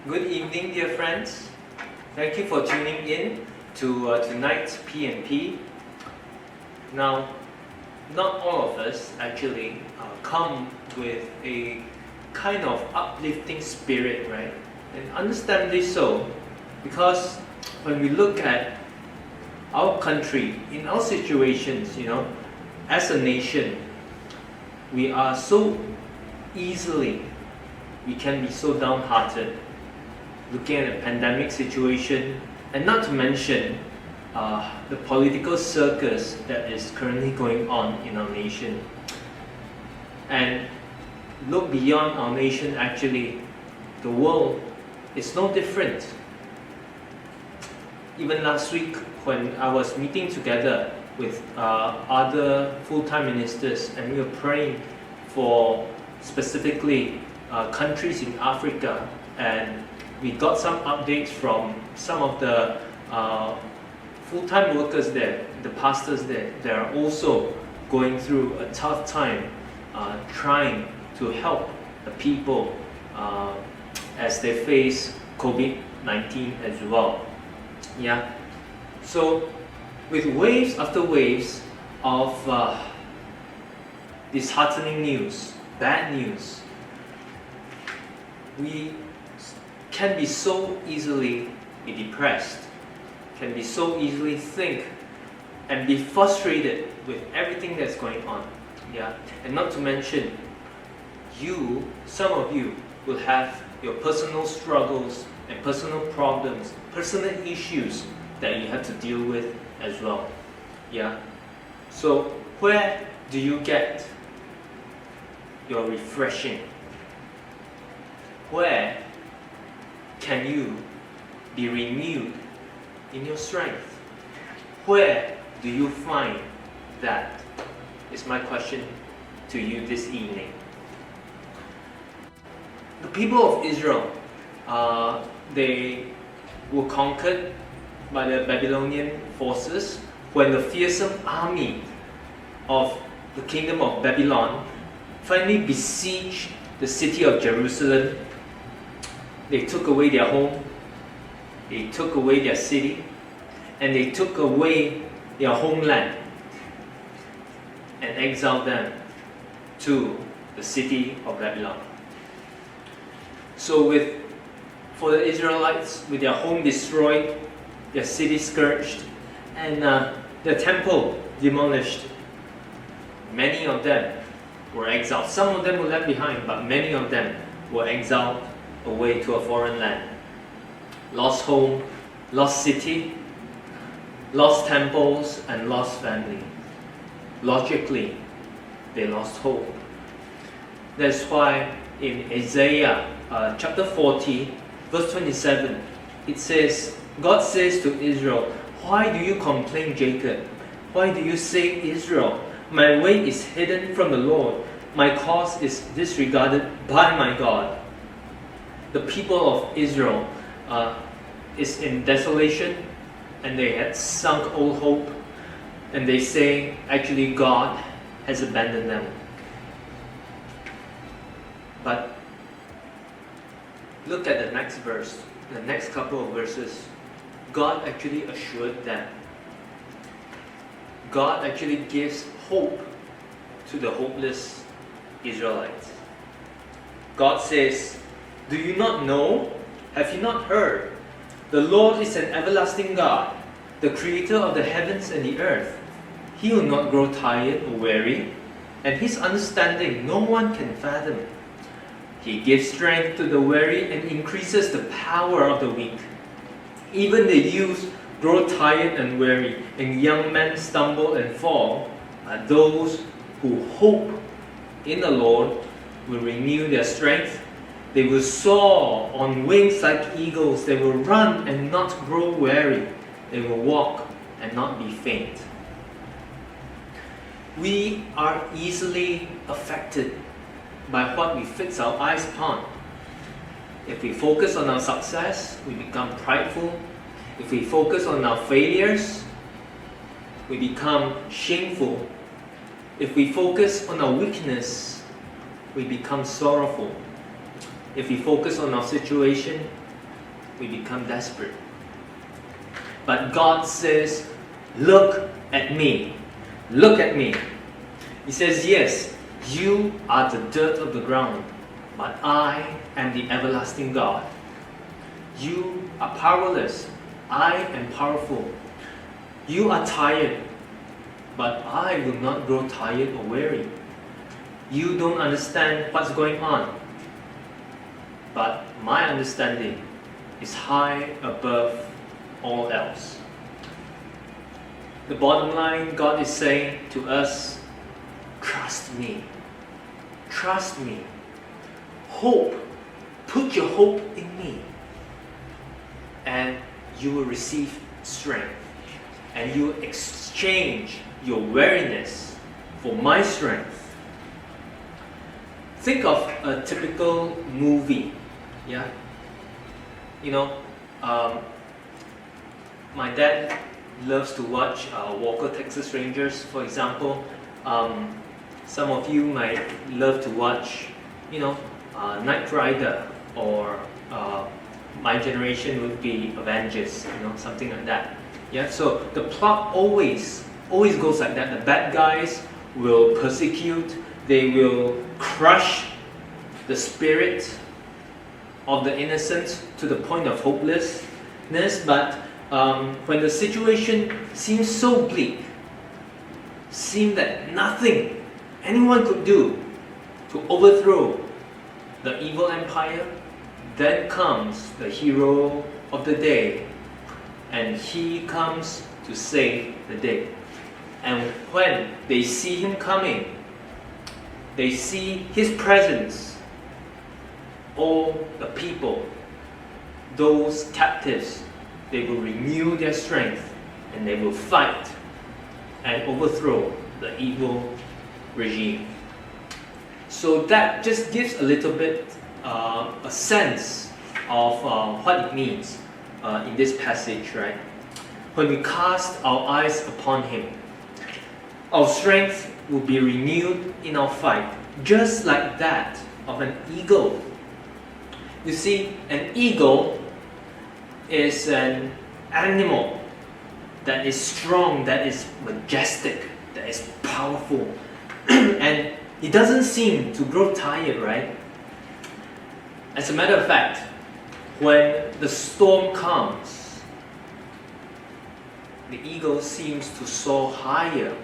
Good evening, dear friends. Thank you for tuning in to tonight's P&P. Now, not all of us actually come with a kind of uplifting spirit, right? And understandably so, because when we look at our country, in our situations, as a nation, we are so easily, we can be so downhearted, looking at a pandemic situation, and not to mention the political circus that is currently going on in our nation. And look beyond our nation, actually, the world is no different. Even last week, when I was meeting together with other full-time ministers, and we were praying for specifically countries in Africa, and we got some updates from some of the full-time workers there, the pastors there. They are also going through a tough time trying to help the people as they face COVID-19 as well. Yeah. So with waves after waves of disheartening news, bad news, we can be so easily be depressed, can be so easily think and be frustrated with everything that's going on. Yeah. And not to mention, some of you will have your personal struggles and personal problems, personal issues that you have to deal with as well. Yeah. So where do you get your refreshing? Where can you be renewed in your strength? Where do you find that? Is my question to you this evening. The people of Israel, they were conquered by the Babylonian forces when the fearsome army of the kingdom of Babylon finally besieged the city of Jerusalem. They took away their home, they took away their city, and they took away their homeland and exiled them to the city of Babylon. So for the Israelites, with their home destroyed, their city scourged, and their temple demolished, many of them were exiled. Some of them were left behind, but many of them were exiled away to a foreign land. Lost home, lost city, lost temples, and lost family. Logically, they lost hope. That's why in Isaiah chapter 40, verse 27, it says, God says to Israel, "Why do you complain, Jacob? Why do you say, Israel, my way is hidden from the Lord, my cause is disregarded by my God?" The people of Israel is in desolation, and they had sunk all hope, and they say actually God has abandoned them. But look at the next verse, the next couple of verses. God actually assured them. God actually gives hope to the hopeless Israelites. God says, "Do you not know? Have you not heard? The Lord is an everlasting God, the creator of the heavens and the earth. He will not grow tired or weary, and his understanding no one can fathom. He gives strength to the weary and increases the power of the weak. Even the youths grow tired and weary, and young men stumble and fall. But those who hope in the Lord will renew their strength. They will soar on wings like eagles. They will run and not grow weary. They will walk and not be faint." We are easily affected by what we fix our eyes upon. If we focus on our success, we become prideful. If we focus on our failures, we become shameful. If we focus on our weakness, we become sorrowful. If we focus on our situation, we become desperate. But God says, look at me. Look at me. He says, yes, you are the dirt of the ground, but I am the everlasting God. You are powerless. I am powerful. You are tired, but I will not grow tired or weary. You don't understand what's going on, but my understanding is high above all else. The bottom line, God is saying to us, trust me. Trust me. Hope. Put your hope in me. And you will receive strength. And you will exchange your weariness for my strength. Think of a typical movie. Yeah? My dad loves to watch Walker, Texas Rangers, for example. Some of you might love to watch, Knight Rider, or my generation would be Avengers, something like that. Yeah. So the plot always goes like that. The bad guys will persecute. They will crush the spirit of the innocent to the point of hopelessness. But when the situation seems so bleak, seemed that nothing anyone could do to overthrow the evil empire, then comes the hero of the day, and he comes to save the day. And when they see him coming, they see his presence, all the people, those captives, they will renew their strength and they will fight and overthrow the evil regime. So that just gives a little bit a sense of what it means in this passage, right? When we cast our eyes upon him, our strength will be renewed in our fight, just like that of an eagle. You see, an eagle is an animal that is strong, that is majestic, that is powerful. And it doesn't seem to grow tired, right? As a matter of fact, when the storm comes, the eagle seems to soar higher.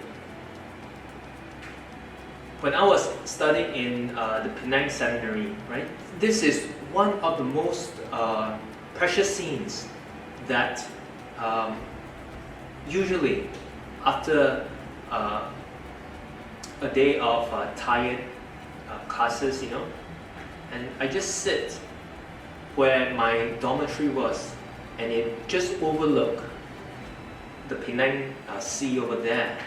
When I was studying in the Penang Seminary, right, this is one of the most precious scenes that usually after a day of tired classes, and I just sit where my dormitory was, and it just overlooked the Penang Sea over there.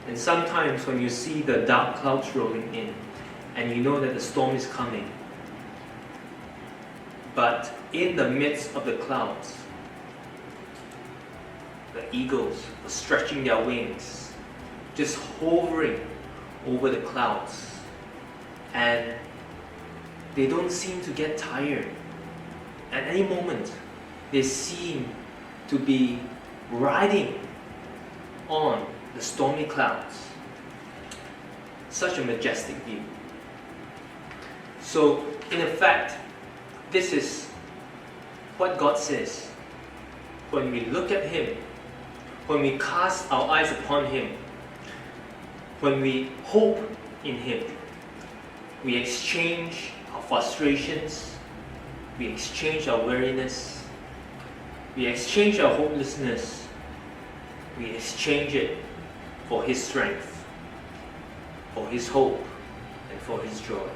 And sometimes when you see the dark clouds rolling in, and you know that the storm is coming, but in the midst of the clouds, the eagles are stretching their wings, just hovering over the clouds, and they don't seem to get tired. At any moment, they seem to be riding on the stormy clouds. Such a majestic view. So, in effect, this is what God says. When we look at him, when we cast our eyes upon him, when we hope in him, we exchange our frustrations, we exchange our weariness, we exchange our hopelessness, we exchange it for his strength, for his hope, and for his joy.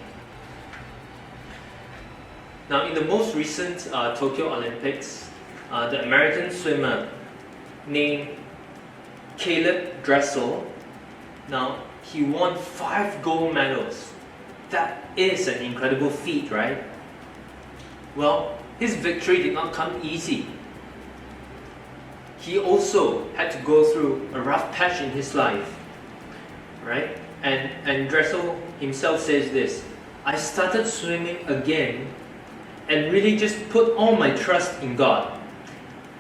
Now, in the most recent Tokyo Olympics, the American swimmer named Caleb Dressel, now he won 5 gold medals. That is an incredible feat, right? Well, his victory did not come easy. He also had to go through a rough patch in his life, right? And Dressel himself says this: I started swimming again, and really just put all my trust in God,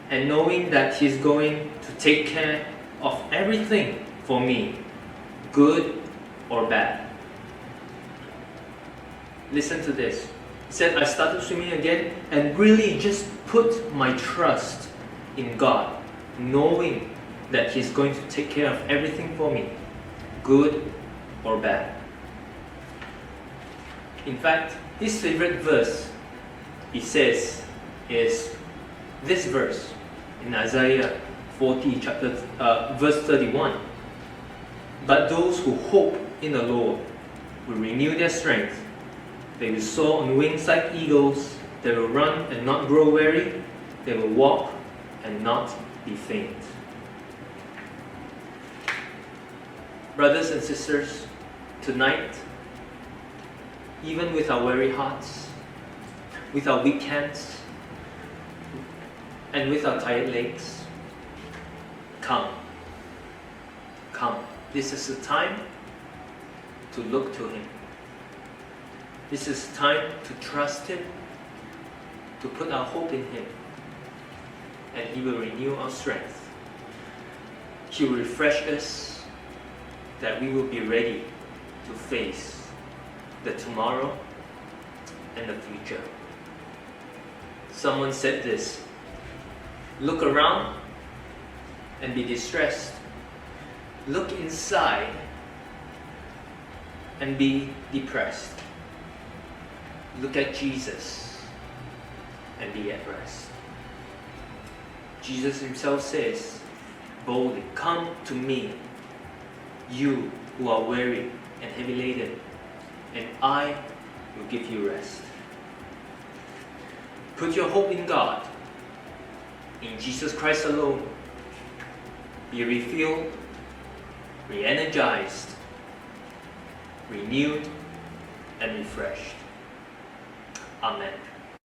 and knowing that He's going to take care of everything for me, good or bad. Listen to this. He said, I started swimming again and really just put my trust in God, knowing that He's going to take care of everything for me, good or bad. In fact, his favorite verse, he says, is this verse in Isaiah 40, verse 31. But those who hope in the Lord will renew their strength. They will soar on wings like eagles. They will run and not grow weary. They will walk and not be faint. Brothers and sisters, tonight, even with our weary hearts, with our weak hands, and with our tired legs, come. This is the time to look to Him. This is the time to trust Him, to put our hope in Him, and He will renew our strength. He will refresh us, that we will be ready to face the tomorrow and the future. Someone said this: look around and be distressed. Look inside and be depressed. Look at Jesus and be at rest. Jesus Himself says boldly, come to me, you who are weary and heavy laden, and I will give you rest. Put your hope in God, in Jesus Christ alone. Be refilled, re-energized, renewed, and refreshed. Amen.